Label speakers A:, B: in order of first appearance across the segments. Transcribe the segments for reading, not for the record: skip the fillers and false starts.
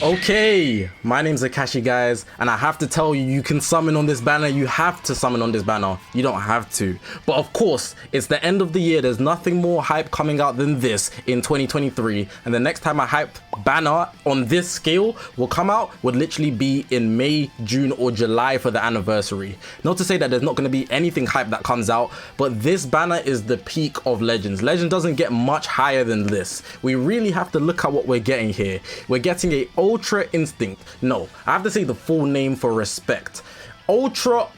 A: Okay, my name's Zakashi, guys, and I have to tell you, you can summon on this banner. You have to summon on this banner. You don't have to. But of course, it's the end of the year. There's nothing more hype coming out than this in 2023. And the next time a hype banner on this scale will come out would literally be in May, June, or July for the anniversary. Not to say that there's not going to be anything hype that comes out, but this banner is the peak of Legends. Legend doesn't get much higher than this. We really have to look at what we're getting here. We're getting a Ultra Instinct. No, I have to say the full name for respect. Ultra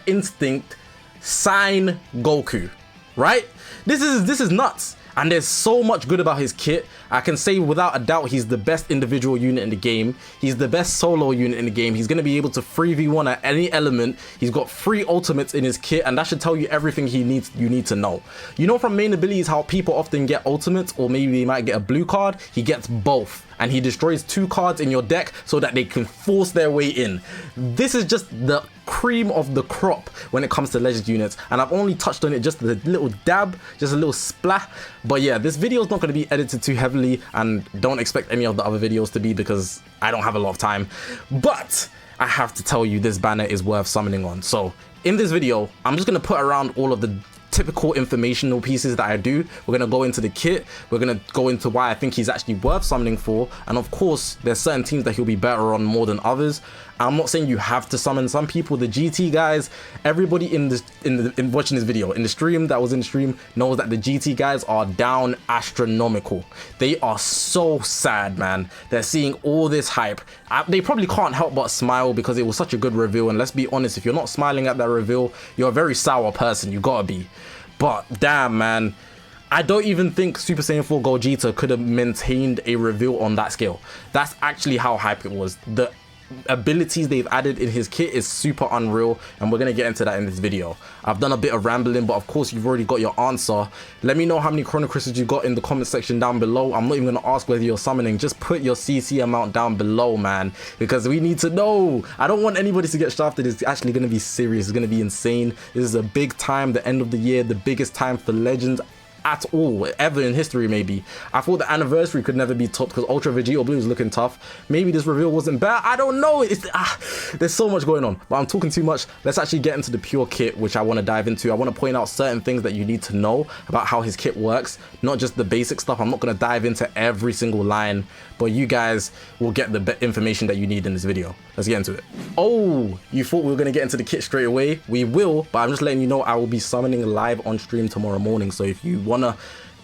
A: Instinct Sign GOKU, right? This is nuts. And there's so much good about his kit. I can say without a doubt he's the best individual unit in the game. He's the best solo unit in the game. He's going to be able to 3v1 at any element. He's got 3 ultimates in his kit, and that should tell you everything you need to know. You know from main abilities how people often get ultimates, or maybe they might get a blue card. He gets both, and he destroys 2 cards in your deck so that they can force their way in. This is just the cream of the crop when it comes to Legends units, and I've only touched on it just a little dab, just a little splat. But yeah, this video is not going to be edited too heavily, and don't expect any of the other videos to be, because I don't have a lot of time. But I have to tell you, this banner is worth summoning on. So in this video, I'm just going to put around all of the typical informational pieces that I do. We're going to go into the kit, we're going to go into why I think he's actually worth summoning for, and of course there's certain teams that he'll be better on more than others. I'm not saying you have to summon. Some people, the GT guys, everybody in watching this video, in the stream that was in the stream, knows that the GT guys are down astronomical. They are so sad, man. They're seeing all this hype. They probably can't help but smile because it was such a good reveal, and let's be honest, if you're not smiling at that reveal, you're a very sour person. You gotta be. But damn, man, I don't even think Super Saiyan 4 Gogeta could have maintained a reveal on that scale. That's actually how hype it was. The abilities they've added in his kit is super unreal, and we're gonna get into that in this video. I've done a bit of rambling, but of course you've already got your answer. Let me know how many Chrono Crystals you got in the comment section down below. I'm not even gonna ask whether you're summoning. Just put your CC amount down below, man, because we need to know. I don't want anybody to get shafted. It's actually gonna be serious. It's gonna be insane. This is a big time, the end of the year, the biggest time for Legends at all, ever in history. Maybe I thought the anniversary could never be topped because Ultra Vegeta Blue is looking tough. Maybe this reveal wasn't bad. I don't know. There's so much going on, but I'm talking too much. Let's actually get into the pure kit, which I want to dive into. I want to point out certain things that you need to know about how his kit works, not just the basic stuff. I'm not going to dive into every single line, but you guys will get the information that you need in this video. Let's get into it. Oh, you thought we were going to get into the kit straight away? We will, but I'm just letting you know I will be summoning live on stream tomorrow morning. So if you want to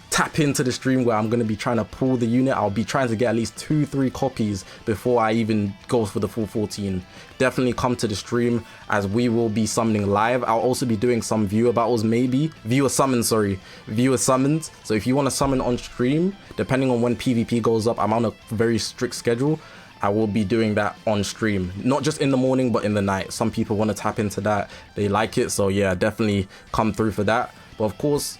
A: tap into the stream where I'm going to be trying to pull the unit, I'll be trying to get at least 2-3 copies before I even go for the full 14. Definitely come to the stream, as we will be summoning live. I'll also be doing some viewer battles, maybe viewer summons. So if you want to summon on stream, depending on when PvP goes up, I'm on a very strict schedule. I will be doing that on stream, not just in the morning but in the night. Some people want to tap into that, they like it, so yeah, definitely come through for that. But of course,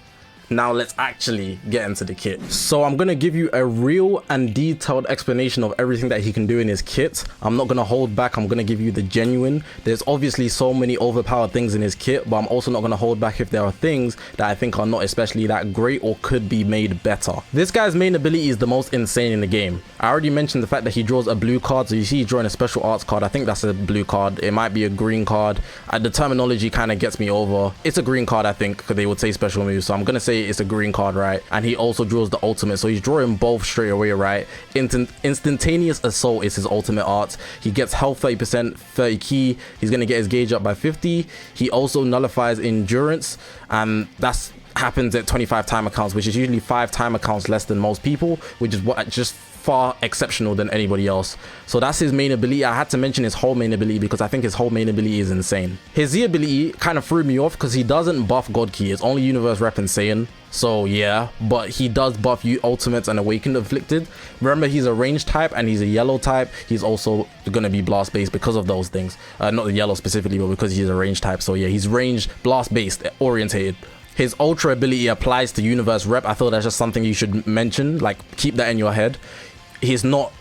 A: now let's actually get into the kit. So I'm going to give you a real and detailed explanation of everything that he can do in his kit. I'm not going to hold back. I'm going to give you the genuine. There's obviously so many overpowered things in his kit, but I'm also not going to hold back if there are things that I think are not especially that great or could be made better. This guy's main ability is the most insane in the game. I already mentioned the fact that he draws a blue card. So you see he's drawing a special arts card. I think that's a blue card. It might be a green card. The terminology kind of gets me over. It's a green card, I think, because they would say special moves. So I'm going to say it's a green card, right? And he also draws the ultimate, so he's drawing both straight away, right? Instantaneous assault is his ultimate art. He gets health 30%, 30 key. He's going to get his gauge up by 50. He also nullifies endurance, and that's happens at 25 timer counts, which is usually 5 timer counts less than most people, which is what just far exceptional than anybody else. So that's his main ability. I had to mention his whole main ability because I think his whole main ability is insane. His Z ability kind of threw me off because he doesn't buff God Key. It's only Universe Rep and Saiyan. So yeah, but he does buff you Ultimates and Awakened Afflicted. Remember, he's a range type and he's a yellow type. He's also gonna be blast based because of those things. Not the yellow specifically, but because he's a range type. So yeah, he's range blast based orientated. His Ultra ability applies to Universe Rep. I thought that's just something you should mention, like keep that in your head. He's not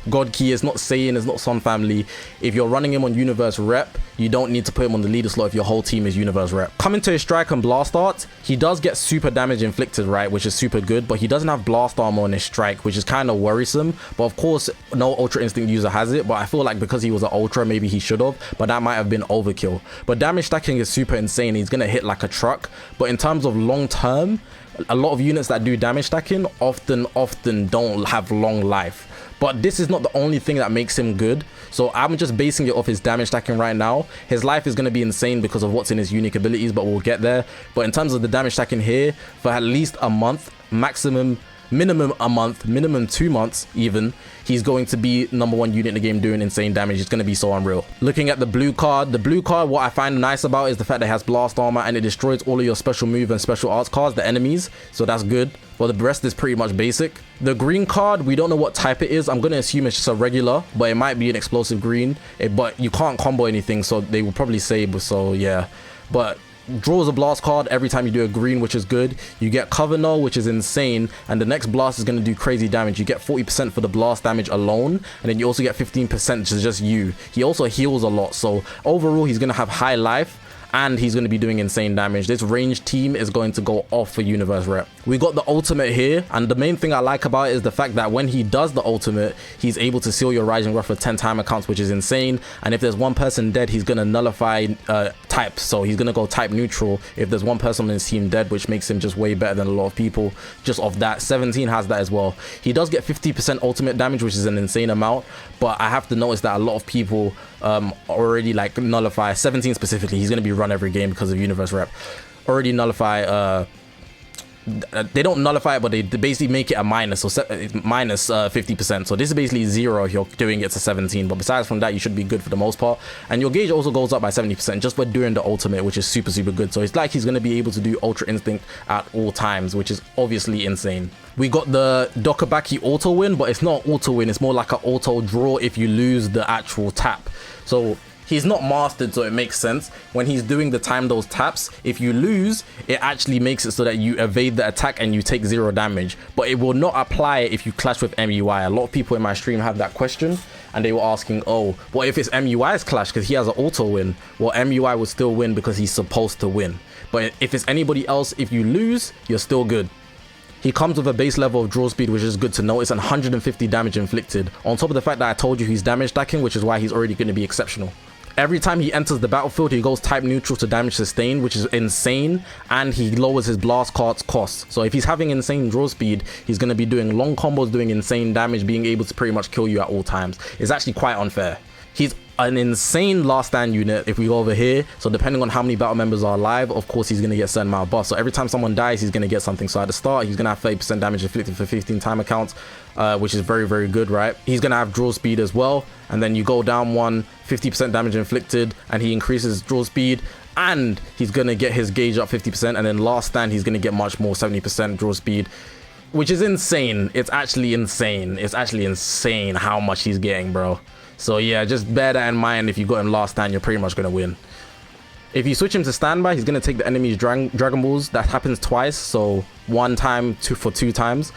A: God Key, it's not Saiyan, it's not Sun Family. If you're running him on Universe Rep, you don't need to put him on the leader slot if your whole team is Universe Rep. Coming to his strike and blast art, he does get super damage inflicted, right, which is super good, but he doesn't have blast armor on his strike, which is kind of worrisome. But of course, no Ultra Instinct user has it, but I feel like because he was an Ultra, maybe he should have, but that might have been overkill. But damage stacking is super insane. He's gonna hit like a truck, but in terms of long term, a lot of units that do damage stacking often don't have long life. But this is not the only thing that makes him good, so I'm just basing it off his damage stacking right now. His life is going to be insane because of what's in his unique abilities, but we'll get there. But in terms of the damage stacking here, for at least a month, minimum a month, minimum 2 months even, he's going to be #1 unit in the game doing insane damage. It's going to be so unreal. Looking at the blue card, what I find nice about is the fact that it has blast armor and it destroys all of your special move and special arts cards, the enemies, so that's good. Well, the rest is pretty much basic. The green card, we don't know what type it is. I'm going to assume it's just a regular, but it might be an explosive green, but you can't combo anything, so they will probably say, so yeah. But draws a blast card every time you do a green, which is good. You get cover null, which is insane, and the next blast is going to do crazy damage. You get 40% for the blast damage alone, and then you also get 15% to just you. He also heals a lot, so overall he's going to have high life and he's going to be doing insane damage. This ranged team is going to go off for Universe Rep. We got the ultimate here, and the main thing I like about it is the fact that when he does the ultimate, he's able to seal your Rising Rough for 10 time accounts, which is insane. And if there's one person dead, he's going to nullify types, so he's going to go type neutral if there's one person on his team dead, which makes him just way better than a lot of people just off that. 17 has that as well. He does get 50% ultimate damage, which is an insane amount, but I have to notice that a lot of people already like nullify 17 specifically. He's going to be run every game because of Universe Rep. Already nullify they don't nullify it, but they basically make it a minus, so minus 50%. So this is basically 0 if you're doing it to 17, but besides from that, you should be good for the most part. And your gauge also goes up by 70% just by doing the ultimate, which is super good. So it's like he's going to be able to do Ultra Instinct at all times, which is obviously insane. We got the Dokabaki auto win, but it's not auto win, it's more like an auto draw if you lose the actual tap. So he's not mastered, so it makes sense. When he's doing the time those taps, if you lose, it actually makes it so that you evade the attack and you take 0 damage. But it will not apply if you clash with MUI. A lot of people in my stream have that question, and they were asking, oh, what if it's MUI's clash because he has an auto win? Well, MUI will still win because he's supposed to win. But if it's anybody else, if you lose, you're still good. He comes with a base level of draw speed, which is good to know. It's 150 damage inflicted. On top of the fact that I told you he's damage stacking, which is why he's already going to be exceptional. Every time he enters the battlefield, he goes type neutral to damage sustained, which is insane, and he lowers his blast card's cost. So if he's having insane draw speed, he's going to be doing long combos, doing insane damage, being able to pretty much kill you at all times. It's actually quite unfair. He's an insane last stand unit if we go over here, so depending on how many battle members are alive, of course he's going to get a certain amount of buffs. So every time someone dies, he's going to get something. So at the start, he's going to have 30% damage inflicted for 15 time accounts, which is very good, right? He's going to have draw speed as well, and then you go down one, 50% damage inflicted, and he increases draw speed, and he's going to get his gauge up 50%, and then last stand he's going to get much more, 70% draw speed, which is insane. It's actually insane. It's actually insane how much he's getting, bro. So yeah, just bear that in mind. If you got him last stand, you're pretty much going to win. If you switch him to standby, he's going to take the enemy's Dragon Balls. That happens twice, so one time for 2 times.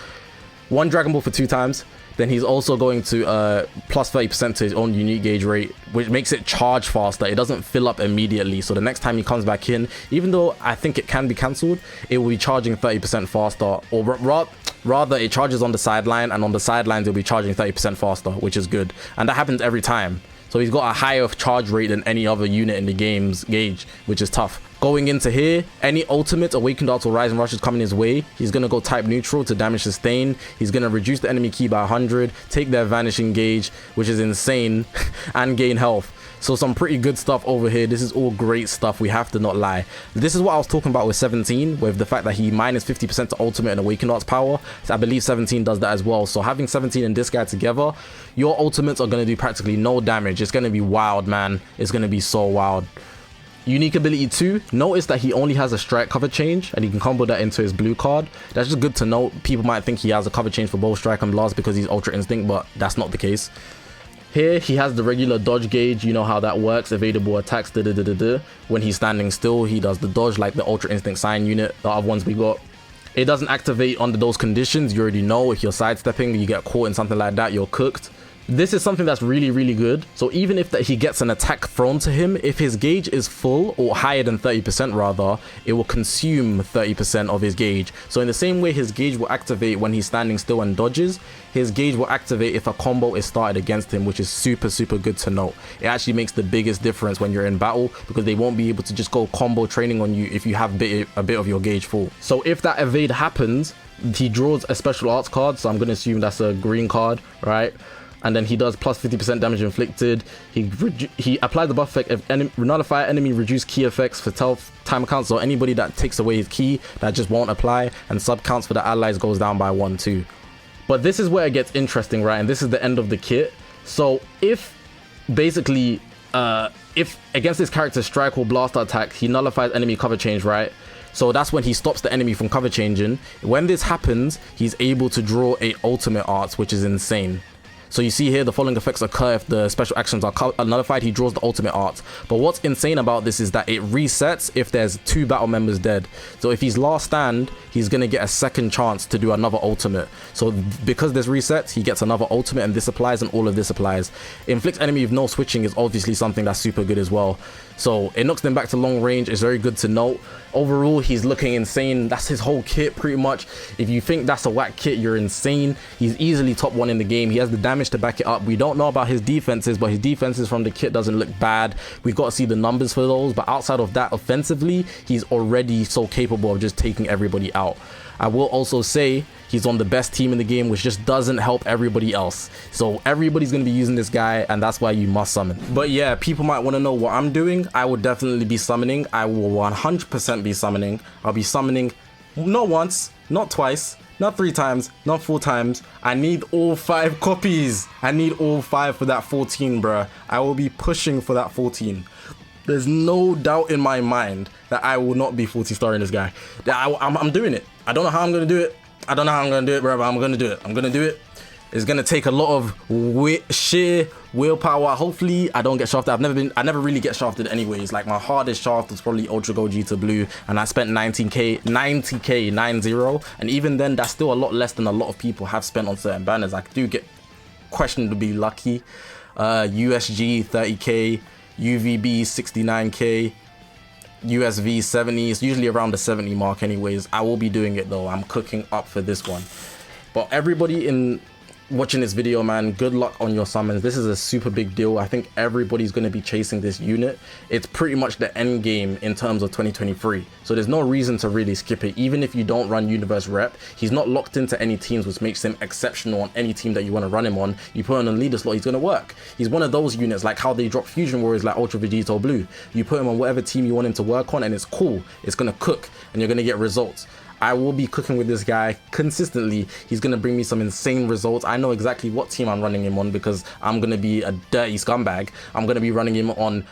A: 1 Dragon Ball for 2 times. Then he's also going to plus 30% to his own unique gauge rate, which makes it charge faster. It doesn't fill up immediately, so the next time he comes back in, even though I think it can be cancelled, it will be charging 30% faster, or rather it charges on the sideline, and on the sidelines it'll be charging 30% faster, which is good, and that happens every time. So he's got a higher charge rate than any other unit in the game's gauge, which is tough. Going into here, any ultimate, Awakened Arts or Rising Rush is coming his way. He's going to go type neutral to damage sustain. He's going to reduce the enemy key by 100, take their vanishing gauge, which is insane, and gain health. So some pretty good stuff over here. This is all great stuff, we have to not lie. This is what I was talking about with 17, with the fact that he minus 50% to ultimate and Awakened Arts power. So I believe 17 does that as well. So having 17 and this guy together, your ultimates are going to do practically no damage. It's going to be wild, man. It's going to be so wild. Unique ability 2, notice that he only has a strike cover change, and he can combo that into his blue card. That's just good to know. People might think he has a cover change for both strike and blast because he's Ultra Instinct, but that's not the case. Here he has the regular dodge gauge, you know how that works, evadable attacks, when he's standing still he does the dodge like the Ultra Instinct sign unit, the other ones we got. It doesn't activate under those conditions, you already know. If you're sidestepping, you get caught in something like that, you're cooked. This is something that's really, really good. So even if that he gets an attack thrown to him, if his gauge is full or higher than 30% rather, it will consume 30% of his gauge. So in the same way his gauge will activate when he's standing still and dodges, his gauge will activate if a combo is started against him, which is super, super good to note. It actually makes the biggest difference when you're in battle because they won't be able to just go combo training on you if you have a bit of your gauge full. So if that evade happens, he draws a special arts card. So I'm going to assume that's a green card, right? And then he does plus 50% damage inflicted. He applies the buff effect if nullify enemy reduce key effects for time counts, so anybody that takes away his key that just won't apply, and sub counts for the allies goes down by 1 too. But this is where it gets interesting, right? And this is the end of the kit. So if basically if against this character's strike or blaster attack, he nullifies enemy cover change, right? So that's when he stops the enemy from cover changing. When this happens, he's able to draw a ultimate arts, which is insane. So you see here the following effects occur if the special actions are nullified. He draws the ultimate art. But what's insane about this is that it resets if there's 2 battle members dead. So if he's last stand, he's going to get a second chance to do another ultimate. So because this resets, he gets another ultimate, and this applies and all of this applies. Inflicts enemy with no switching is obviously something that's super good as well. So it knocks them back to long range. It's very good to note. Overall, he's looking insane. That's his whole kit pretty much. If you think that's a whack kit, you're insane. He's easily top 1 in the game. He has the damage to back it up. We don't know about his defenses, but his defenses from the kit doesn't look bad. We've got to see the numbers for those, but outside of that, offensively, he's already so capable of just taking everybody out. I will also say he's on the best team in the game, which just doesn't help everybody else. So everybody's going to be using this guy, and that's why you must summon. But yeah, people might want to know what I'm doing. I will definitely be summoning. I will 100% be summoning. I'll be summoning not once, not twice, not 3 times, not 4 times. I need all 5 copies. I need all 5 for that 14, bruh. I will be pushing for that 14. There's no doubt in my mind that I will not be 40 starring this guy. I'm doing it. I don't know how I'm going to do it. I don't know how I'm going to do it, bro, but I'm going to do it. I'm going to do it. It's going to take a lot of sheer willpower. Hopefully, I don't get shafted. I never really get shafted anyways. Like, my hardest shaft was probably Ultra Goji to Blue, and I spent 90k, 90. And even then, that's still a lot less than a lot of people have spent on certain banners. I do get questioned to be lucky. USG 30k. UVB 69k, USV 70. It's usually around the 70 mark anyways. I will be doing it though. I'm cooking up for this one. But everybody in watching this video, man, good luck on your summons. This is a super big deal. I think everybody's going to be chasing this unit. It's pretty much the end game in terms of 2023, so there's no reason to really skip it. Even if you don't run universe rep, he's not locked into any teams, which makes him exceptional on any team that you want to run him on. You put him on a leader slot, he's going to work. He's one of those units like how they drop fusion warriors like Ultra Vegito Blue. You put him on whatever team you want him to work on, and it's cool. It's going to cook, and you're going to get results. I will be cooking with this guy consistently. He's going to bring me some insane results. I know exactly what team I'm running him on because I'm going to be a dirty scumbag. I'm going to be running him on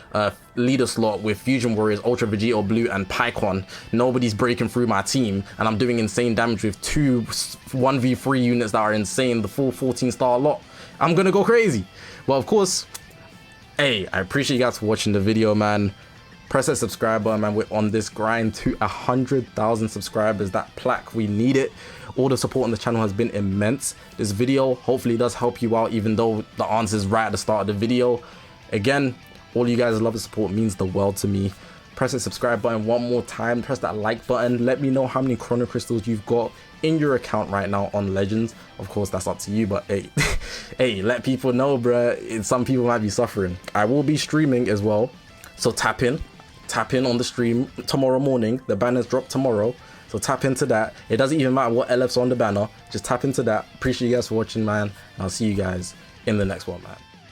A: leader slot with Fusion Warriors, Ultra Vegito Blue, and Pycon. Nobody's breaking through my team, and I'm doing insane damage with 2 1v3 units that are insane, the full 14-star lot. I'm going to go crazy. Well, of course, hey, I appreciate you guys for watching the video, man. Press that subscribe button, man. We're on this grind to 100,000 subscribers. That plaque, we need it. All the support on the channel has been immense. This video hopefully does help you out, even though the answer is right at the start of the video. Again, all you guys' love and support means the world to me. Press that subscribe button one more time. Press that like button. Let me know how many chrono crystals you've got in your account right now on Legends. Of course, that's up to you, but hey, hey, let people know, bruh. Some people might be suffering. I will be streaming as well, so tap in on the stream tomorrow morning. The banners drop tomorrow, so tap into that. It doesn't even matter what LF's on the banner, just tap into that. Appreciate you guys for watching, man, and I'll see you guys in the next one, man.